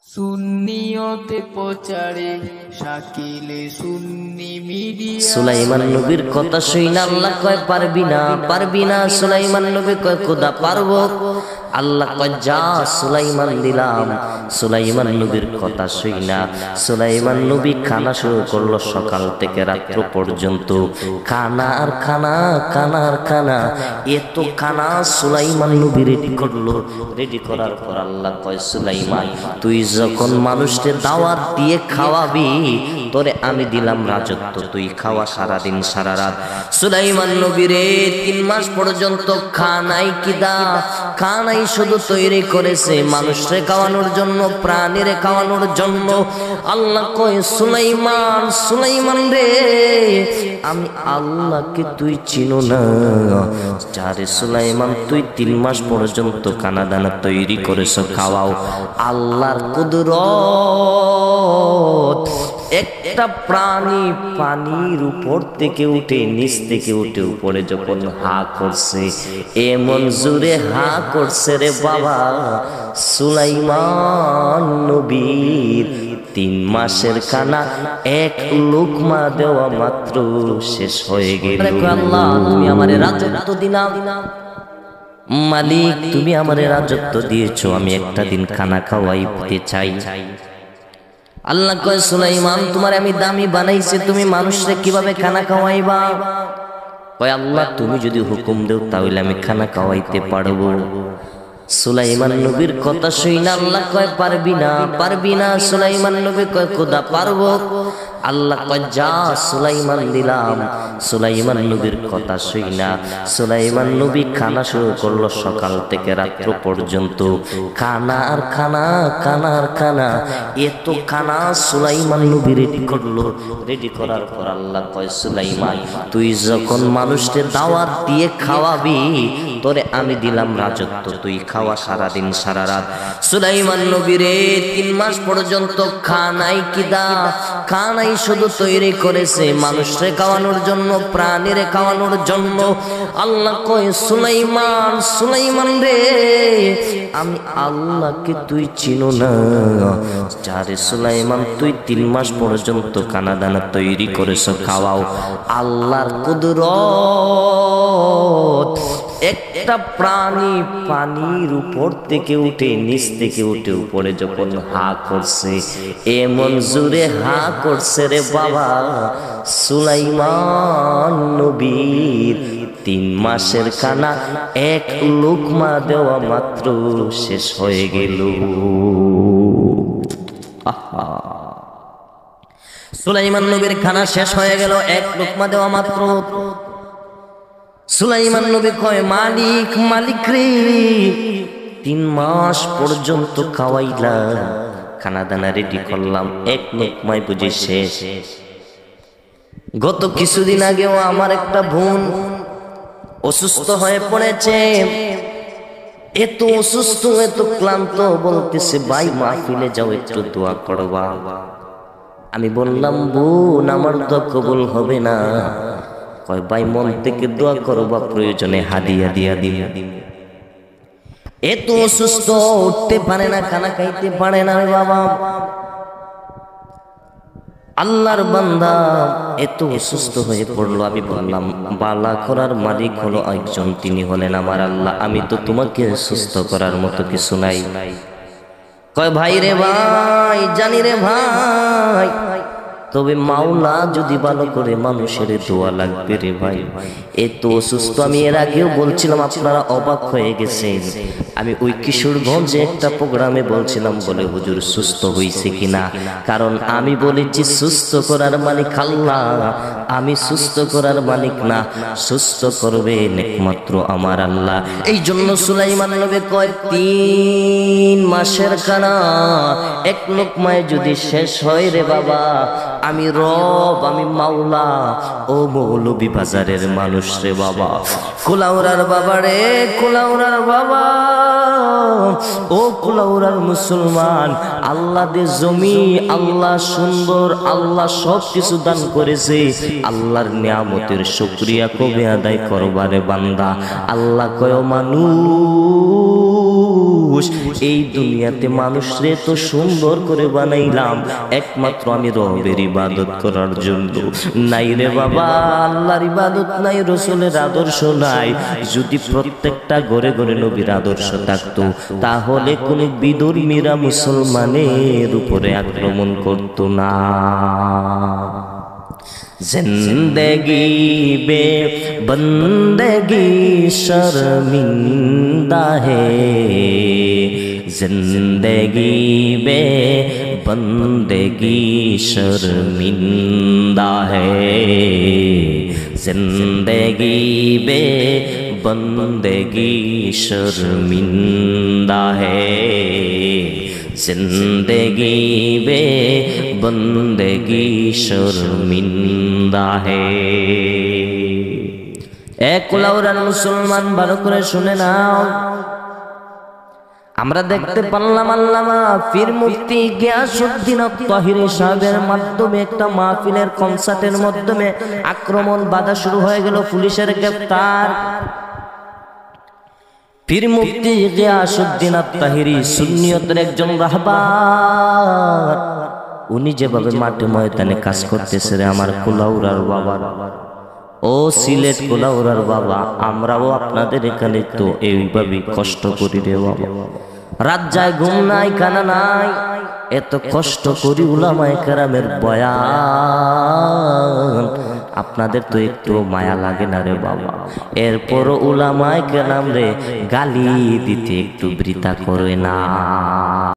সুন্নিয়তে প্রচারে শাকিলে সুন্নি মিডিয়া। সুলাইমান নবীর কথা শুইনা আল্লাহ কয় পারবি না, পারবি না। সুলাইমান নবী কয় খোদা পারবো। আল্লাহ কয় যা সুলাইমান দিলাম। সুলাইমান নবীর কথা শুইনা সুলাইমান নবী খানা শুরু করলো সকাল থেকে রাত্র পর্যন্ত। খানা আর খানা, খানা আর খানা, এত খানা সুলাইমান নবী রেডি করলো। রেডি করার পর আল্লাহ কয় সুলাইমান তুই যখন মানুষকে দাওয়াত দিয়ে খাওয়াবি তোরে আমি দিলাম রাজত্ব, তুই খাওয়া সারাদিন সারা রাত। সুলাইমান নবী রে 3 মাস পর্যন্ত খানাই কিদা, খানাই শুধু তৈরি করেছে মানুষরে খাওয়ানোর জন্য, প্রাণীরে খাওয়ানোর জন্য। আল্লাহ কয় সুলাইমান, সুলাইমান রে আমি আল্লাহকে তুই চিনো না। যারে সুলাইমান তুই 3 মাস পর্যন্ত খানা দানা তৈরি করেছ, খাওয়াও। আল্লাহর কুদরত, একটা প্রাণী পানির উপর থেকে উঠে নিচ থেকে উঠে উপরে যখন হা করছে, এমন জোরে হা করছে রে বাবা, সুলাইমান নবীর 3 মাসের খানা এক লোকমা দেওয়া মাত্র শেষ হয়ে গেল। আল্লাহ তুমি আমারে রাজত্ব দিলা, মালিক তুমি আমারে রাজত্ব দিয়েছো, আমি একটা দিন খানা খাওয়াইতে চাই। আল্লাহ কয় সুলাইমান তোমার আমি দামি বানাইছি, তুমি মানুষরে কিভাবে খানা খাওয়াইবা? কয় আল্লাহ তুমি যদি হুকুম দেও তাহলে আমি খানা খাওয়াইতে পারবো। সুলাইমান নবীর কথা শুইনা আল্লাহ কয় পারবি না, পারবি না। সুলাইমান নবী কয় খোদা পারবো। আল্লাহ কয় যা সুলাইমান দিলাম। সুলাইমান নবীর কথা শুইনা সুলাইমান নবী খানা শুরু করলো সকাল থেকে রাত্র পর্যন্ত। খানা আর খানা, খানা আর খানা, এত খানা সুলাইমান নবী রেডি করলো। রেডি করার পর আল্লাহ কয় সুলাইমান তুই যখন মানুষকে দাওয়াত দিয়ে খাওয়াবি তোরে আমি দিলাম রাজত্ব, তুই খাওয়া সারাদিন সারা রাত। সুলাইমান নবী রে 3 মাস পর্যন্ত খানাই কিদা, খানাই শুধু তৈরি করেছে মানুষরে খাওয়ানোর জন্য, প্রাণীরে খাওয়ানোর জন্য। আল্লাহ কয় সুলাইমান, সুলাইমান রে আমি আল্লাহকে তুই চিনো না। যারে সুলাইমান তুই 3 মাস পর্যন্ত খানা দানা তৈরি করেছ, খাওয়াও। আল্লাহর কুদরত, একটা প্রাণী পানির উপর থেকে উঠে নিচ থেকে উঠে উপরে যখন হা করছে, এমন জোরে হা করছে রে বাবা, সুলাইমান নবীর 3 মাসের খানা এক লোকমা দেওয়া মাত্র শেষ হয়ে গেল। সুলাইমান নবীর খানা শেষ হয়ে গেল এক লোকমা দেওয়া মাত্র। সুলাইমান নবী কয় মালিক, মালিক রে 3 মাস পর্যন্ত খাওয়াইলাম, খানা দানা রেডি করলাম, এক লোকমায় বুঝি শেষ। গত কিছুদিন আগেও আমার একটা বোন অসুস্থ হয়ে পড়েছে, এত অসুস্থ এত ক্লান্ত, বলতেছে ভাই মাহফিলে যাও একটু দোয়া করবা। আমি বললাম বোন আমার তো কবুল হবে না। কয় ভাই মন থেকে দোয়া করবা, প্রয়োজনে হাদিয়া দিয়া দিন। এত অসুস্থ, উঠতে পারে না, খানা খাইতে পারে না রে বাবা। আল্লাহর বান্দা এত অসুস্থ হয়ে পড়লো। আমি বললাম বালা করার মালিক হলো একজন, তিনি হলেন আমার আল্লাহ, আমি তো তোমাকে সুস্থ করার মতো কিছু নাই। কয় ভাই রে ভাই, জানি রে ভাই, তবে মাওলা যদি ভালো করে মানুষের দোয়া লাগবে রে ভাই। এত অসুস্থ, আমি এর আগেও বলছিলাম, আপনারা অবাক হয়ে গেছেন। আমি ওই কিশোরগঞ্জে একটা প্রোগ্রামে বলছিলাম, বলে হুজুর সুস্থ হয়েছে কিনা? কারণ আমি বলেছি সুস্থ করার মালিক আল্লাহ, আমি সুস্থ করার মালিক না, সুস্থ করবেন একমাত্র আমার আল্লাহ। এই জন্য সুলাইমান নবী কয় 3 মাসের খানা এক লোকমায় যদি শেষ হয় রে বাবা, আমি রব, আমি মাওলা। ও মৌলভী বাজারের মানুষ রে বাবা, কুলাউড়ার বাবা রে, কুলাউড়ার বাবা, ও কুলাউড়ার মুসলমান, আল্লাহ দে জমি, আল্লাহ সুন্দর, আল্লাহ সব কিছু দান করেছে। আল্লাহর নিয়ামতের শুকরিয়া কবে আদায় করবারে বান্দা? আল্লাহ কয় মানুষ এই দুনিয়াতে মানুষরে তো সুন্দর করে বানাইলাম একমাত্র আমি রবের ইবাদত করার জন্য। নাই রে বাবা, আল্লাহর ইবাদত নাই, রসুলের আদর্শ নাই। যদি প্রত্যেকটা ঘরে ঘরে নবীর আদর্শ থাকতো তাহলে কোনো বিধর্মীরা মুসলমানের উপরে আক্রমণ করত না। जिंदगी बे बंदगी शर्मिंदा है, जिंदगी बे बंदगी शर्मिंदा है, जिंदगी बे बंदगी शर्मिंदा है, जिंदगी बे बंदगी शर्मिंदा है। এক কুলাউড়ার মুসলমান ভালো করে শুনে নাও, আমরা দেখতে পারলাম আল্লামা পীর মুফতি গিয়াসউদ্দিন আত-তাহিরি সাহেবের মাধ্যমে একটা মাহফিলের কনসার্টের মাধ্যমে আক্রমণ বাধা শুরু হয়ে গেল, পুলিশের গ্রেফতার। পীর মুফতি গিয়াসউদ্দিন আত-তাহিরি সুন্নিয়তের একজন রাহবার, উনি যেভাবে মাঠে ময়দানে কাজ করতেছে রে আমার কুলাউড়ার বাবা, ও সিলেট কুলাউড়ার বাবা, আমরাও আপনাদের এখানে তো এইভাবে কষ্ট করি রে বাবা। রাত যায়, ঘুম নাই, কানা নাই, এত কষ্ট করি উলামায়ে কেরামের বয়ান, আপনাদের তো একটু মায়া লাগে না রে বাবা? এরপর উলামায়ে কেরাম রে গালি দিতে একটু বৃথা করে না।